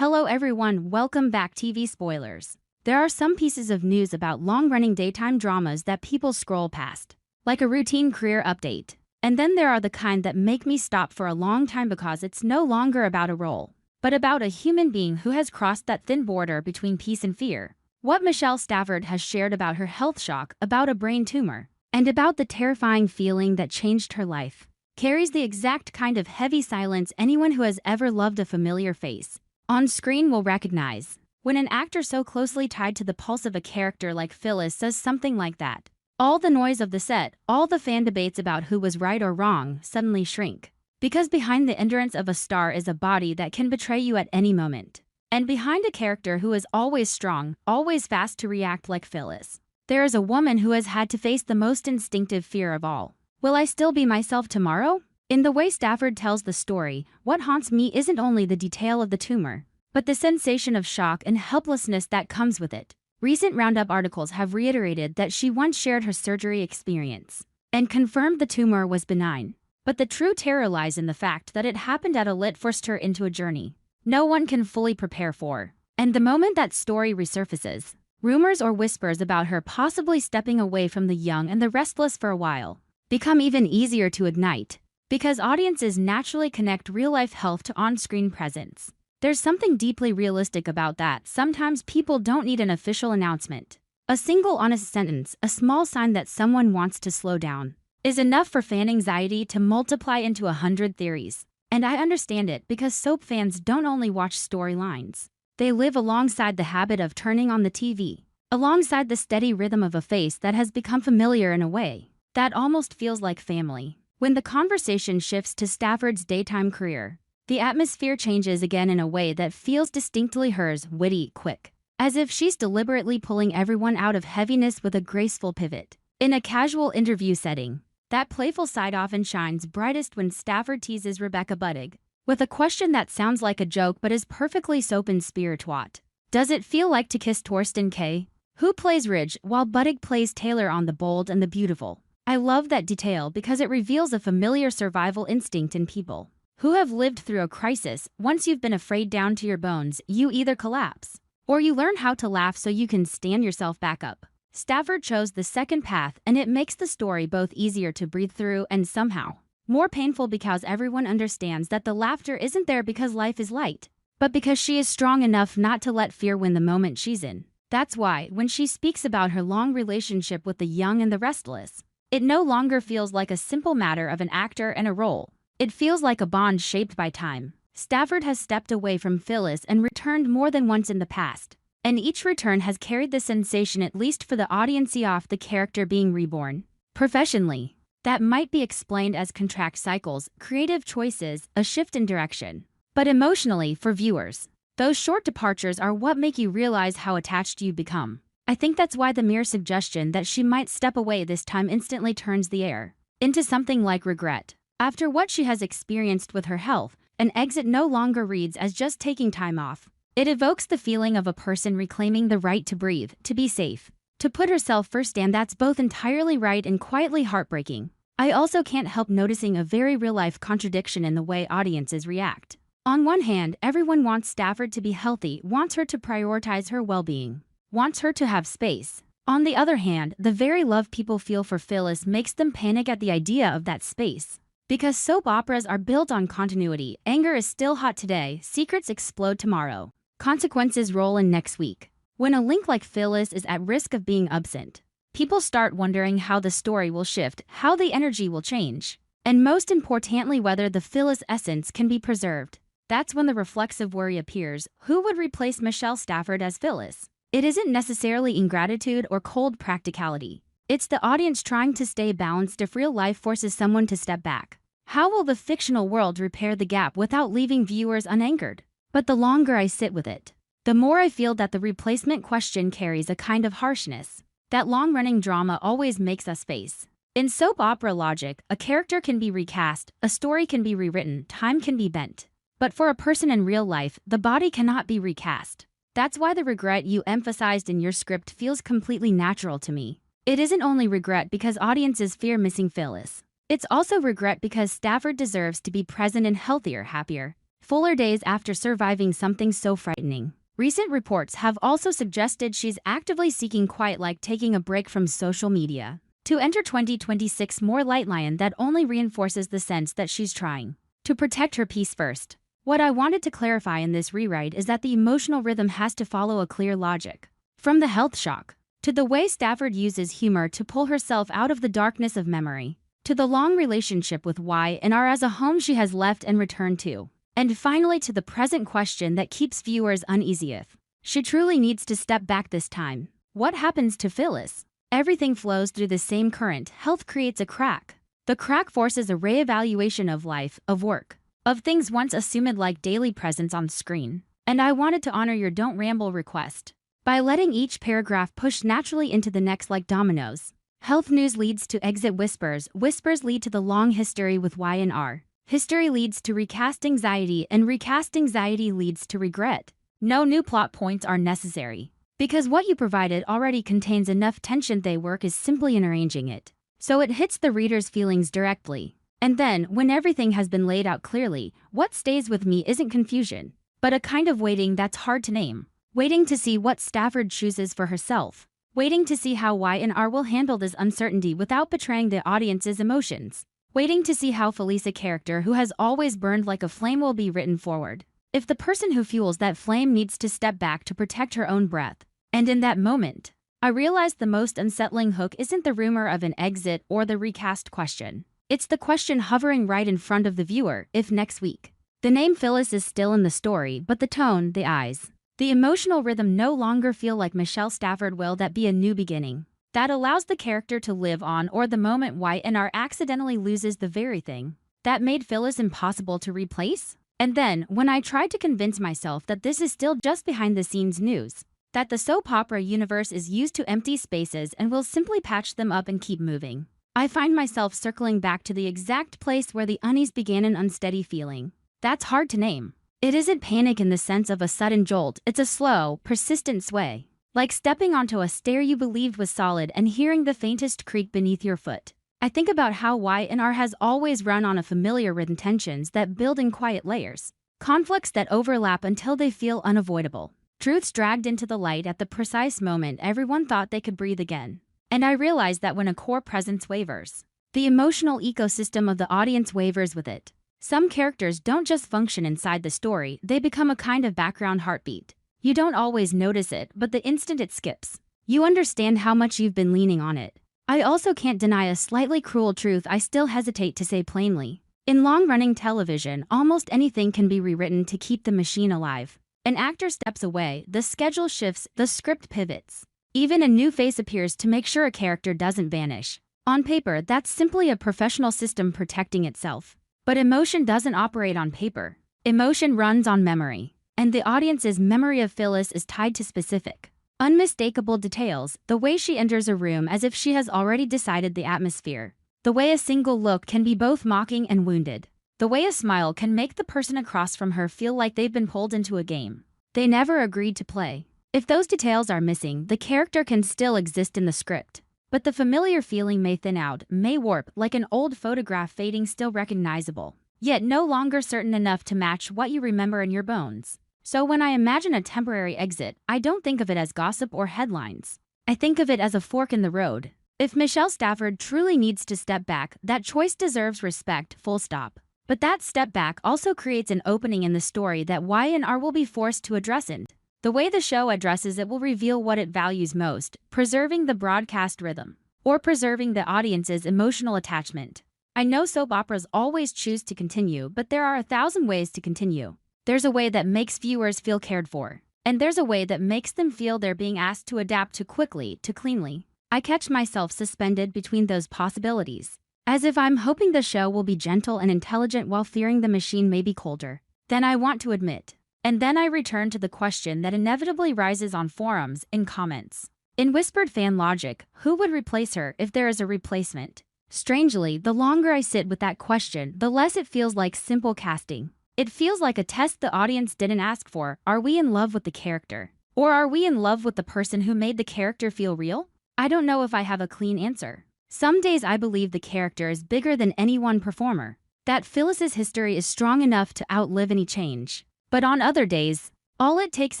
Hello everyone, welcome back TV spoilers. There are some pieces of news about long-running daytime dramas that people scroll past, like a routine career update. And then there are the kind that make me stop for a long time because it's no longer about a role, but about a human being who has crossed that thin border between peace and fear. What Michelle Stafford has shared about her health shock, about a brain tumor, and about the terrifying feeling that changed her life, carries the exact kind of heavy silence anyone who has ever loved a familiar face on screen will recognize. When an actor so closely tied to the pulse of a character like Phyllis says something like that, all the noise of the set, all the fan debates about who was right or wrong, suddenly shrink. Because behind the endurance of a star is a body that can betray you at any moment. And behind a character who is always strong, always fast to react like Phyllis, there is a woman who has had to face the most instinctive fear of all. Will I still be myself tomorrow? In the way Stafford tells the story, what haunts me isn't only the detail of the tumor, but the sensation of shock and helplessness that comes with it. Recent Roundup articles have reiterated that she once shared her surgery experience and confirmed the tumor was benign. But the true terror lies in the fact that it happened at a lit forced her into a journey no one can fully prepare for. And the moment that story resurfaces, rumors or whispers about her possibly stepping away from the young and the restless for a while become even easier to ignite. Because audiences naturally connect real-life health to on-screen presence. There's something deeply realistic about that. Sometimes people don't need an official announcement. A single honest sentence, a small sign that someone wants to slow down, is enough for fan anxiety to multiply into 100 theories. And I understand it because soap fans don't only watch storylines. They live alongside the habit of turning on the TV, alongside the steady rhythm of a face that has become familiar in a way that almost feels like family. When the conversation shifts to Stafford's daytime career, the atmosphere changes again in a way that feels distinctly hers, witty, quick, as if she's deliberately pulling everyone out of heaviness with a graceful pivot. In a casual interview setting, that playful side often shines brightest when Stafford teases Rebecca Budig with a question that sounds like a joke but is perfectly soap and spirit. What does it feel like to kiss Torsten K., who plays Ridge, while Budig plays Taylor on The Bold and the Beautiful? I love that detail because it reveals a familiar survival instinct in people who have lived through a crisis. Once you've been afraid down to your bones, you either collapse or you learn how to laugh so you can stand yourself back up. Stafford chose the second path, and it makes the story both easier to breathe through and somehow more painful because everyone understands that the laughter isn't there because life is light, but because she is strong enough not to let fear win the moment she's in. That's why, when she speaks about her long relationship with the young and the restless, it no longer feels like a simple matter of an actor and a role. It feels like a bond shaped by time. Stafford has stepped away from Phyllis and returned more than once in the past, and each return has carried the sensation, at least for the audience, of the character being reborn. Professionally, that might be explained as contract cycles, creative choices, a shift in direction. But emotionally, for viewers, those short departures are what make you realize how attached you've become. I think that's why the mere suggestion that she might step away this time instantly turns the air into something like regret. After what she has experienced with her health, an exit no longer reads as just taking time off. It evokes the feeling of a person reclaiming the right to breathe, to be safe, to put herself first, and that's both entirely right and quietly heartbreaking. I also can't help noticing a very real-life contradiction in the way audiences react. On one hand, everyone wants Stafford to be healthy, wants her to prioritize her well-being, wants her to have space. On the other hand, the very love people feel for Phyllis makes them panic at the idea of that space. Because soap operas are built on continuity, anger is still hot today, secrets explode tomorrow, consequences roll in next week. When a link like Phyllis is at risk of being absent, people start wondering how the story will shift, how the energy will change, and most importantly, whether the Phyllis essence can be preserved. That's when the reflexive worry appears. Who would replace Michelle Stafford as Phyllis? It isn't necessarily ingratitude or cold practicality. It's the audience trying to stay balanced if real life forces someone to step back. How will the fictional world repair the gap without leaving viewers unanchored? But the longer I sit with it, the more I feel that the replacement question carries a kind of harshness that long-running drama always makes us face. In soap opera logic, a character can be recast, a story can be rewritten, time can be bent. But for a person in real life, the body cannot be recast. That's why the regret you emphasized in your script feels completely natural to me. It isn't only regret because audiences fear missing Phyllis. It's also regret because Stafford deserves to be present and healthier, happier. fuller days after surviving something so frightening. Recent reports have also suggested she's actively seeking quiet, like taking a break from social media, to enter 2026 more light lion that only reinforces the sense that she's trying to protect her peace first. What I wanted to clarify in this rewrite is that the emotional rhythm has to follow a clear logic. From the health shock, to the way Stafford uses humor to pull herself out of the darkness of memory, to the long relationship with Y and R as a home she has left and returned to, and finally to the present question that keeps viewers uneasy if she truly needs to step back this time. What happens to Phyllis? Everything flows through the same current. Health creates a crack. The crack forces a reevaluation of life, of work, of things once assumed like daily presence on screen. And I wanted to honor your don't ramble request by letting each paragraph push naturally into the next like dominoes. Health news leads to exit whispers. Whispers lead to the long history with Y and R. History leads to recast anxiety, and recast anxiety leads to regret. No new plot points are necessary, because what you provided already contains enough tension. They work is simply in arranging it so it hits the reader's feelings directly. And then, when everything has been laid out clearly, what stays with me isn't confusion, but a kind of waiting that's hard to name. Waiting to see what Stafford chooses for herself. Waiting to see how Y and R will handle this uncertainty without betraying the audience's emotions. Waiting to see how Phyllis, a character who has always burned like a flame, will be written forward if the person who fuels that flame needs to step back to protect her own breath. And in that moment, I realized the most unsettling hook isn't the rumor of an exit or the recast question. It's the question hovering right in front of the viewer: if next week, the name Phyllis is still in the story, but the tone, the eyes, the emotional rhythm no longer feel like Michelle Stafford. Will that be a new beginning that allows the character to live on, or the moment Y and R accidentally loses the very thing that made Phyllis impossible to replace? And then, when I tried to convince myself that this is still just behind-the-scenes news, that the soap opera universe is used to empty spaces and will simply patch them up and keep moving, I find myself circling back to the exact place where the unease began, an unsteady feeling that's hard to name. It isn't panic in the sense of a sudden jolt, it's a slow, persistent sway. Like stepping onto a stair you believed was solid and hearing the faintest creak beneath your foot. I think about how Y and R has always run on a familiar rhythm, tensions that build in quiet layers, conflicts that overlap until they feel unavoidable, truths dragged into the light at the precise moment everyone thought they could breathe again. And I realized that when a core presence wavers, the emotional ecosystem of the audience wavers with it. Some characters don't just function inside the story, they become a kind of background heartbeat. You don't always notice it, but the instant it skips, you understand how much you've been leaning on it. I also can't deny a slightly cruel truth I still hesitate to say plainly. In long-running television, almost anything can be rewritten to keep the machine alive. An actor steps away, the schedule shifts, the script pivots. Even a new face appears to make sure a character doesn't vanish. On paper, that's simply a professional system protecting itself. But emotion doesn't operate on paper. Emotion runs on memory. And the audience's memory of Phyllis is tied to specific, unmistakable details: the way she enters a room as if she has already decided the atmosphere, the way a single look can be both mocking and wounded, the way a smile can make the person across from her feel like they've been pulled into a game they never agreed to play. If those details are missing, the character can still exist in the script, but the familiar feeling may thin out, may warp, like an old photograph fading, still recognizable, yet no longer certain enough to match what you remember in your bones. So when I imagine a temporary exit, I don't think of it as gossip or headlines. I think of it as a fork in the road. If Michelle Stafford truly needs to step back, that choice deserves respect, full stop. But that step back also creates an opening in the story that Y and R will be forced to address, and the way the show addresses it will reveal what it values most: preserving the broadcast rhythm, or preserving the audience's emotional attachment. I know soap operas always choose to continue, but there are 1,000 ways to continue. There's a way that makes viewers feel cared for, and there's a way that makes them feel they're being asked to adapt too quickly, too cleanly. I catch myself suspended between those possibilities, as if I'm hoping the show will be gentle and intelligent while fearing the machine may be colder than I want to admit. And then I return to the question that inevitably rises on forums, in comments, in whispered fan logic: who would replace her if there is a replacement? Strangely, the longer I sit with that question, the less it feels like simple casting. It feels like a test the audience didn't ask for. Are we in love with the character? Or are we in love with the person who made the character feel real? I don't know if I have a clean answer. Some days I believe the character is bigger than any one performer. that Phyllis's history is strong enough to outlive any change. But on other days, all it takes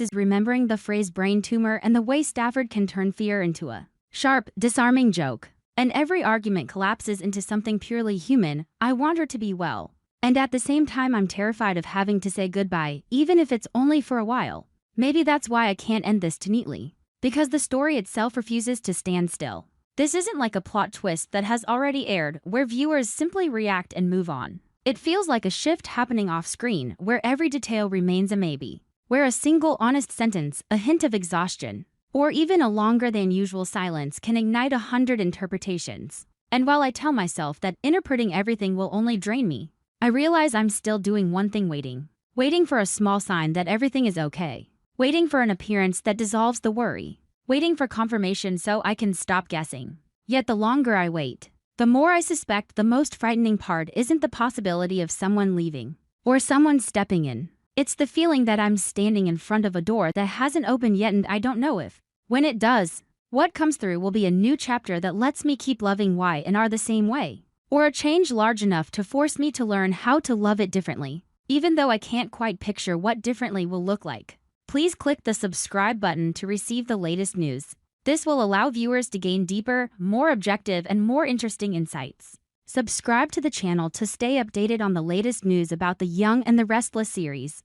is remembering the phrase brain tumor and the way Stafford can turn fear into a sharp, disarming joke. And every argument collapses into something purely human. I want her to be well. And at the same time, I'm terrified of having to say goodbye, even if it's only for a while. Maybe that's why I can't end this too neatly. Because the story itself refuses to stand still. This isn't like a plot twist that has already aired, where viewers simply react and move on. It feels like a shift happening off screen, where every detail remains a maybe. Where a single honest sentence, a hint of exhaustion, or even a longer than usual silence can ignite 100 interpretations. And while I tell myself that interpreting everything will only drain me, I realize I'm still doing one thing: waiting. Waiting for a small sign that everything is okay. Waiting for an appearance that dissolves the worry. Waiting for confirmation so I can stop guessing. Yet the longer I wait, the more I suspect the most frightening part isn't the possibility of someone leaving or someone stepping in. It's the feeling that I'm standing in front of a door that hasn't opened yet, and I don't know if, when it does, what comes through will be a new chapter that lets me keep loving Y and R the same way. Or a change large enough to force me to learn how to love it differently, even though I can't quite picture what differently will look like. Please click the subscribe button to receive the latest news. This will allow viewers to gain deeper, more objective, and more interesting insights. Subscribe to the channel to stay updated on the latest news about the Young and the Restless series.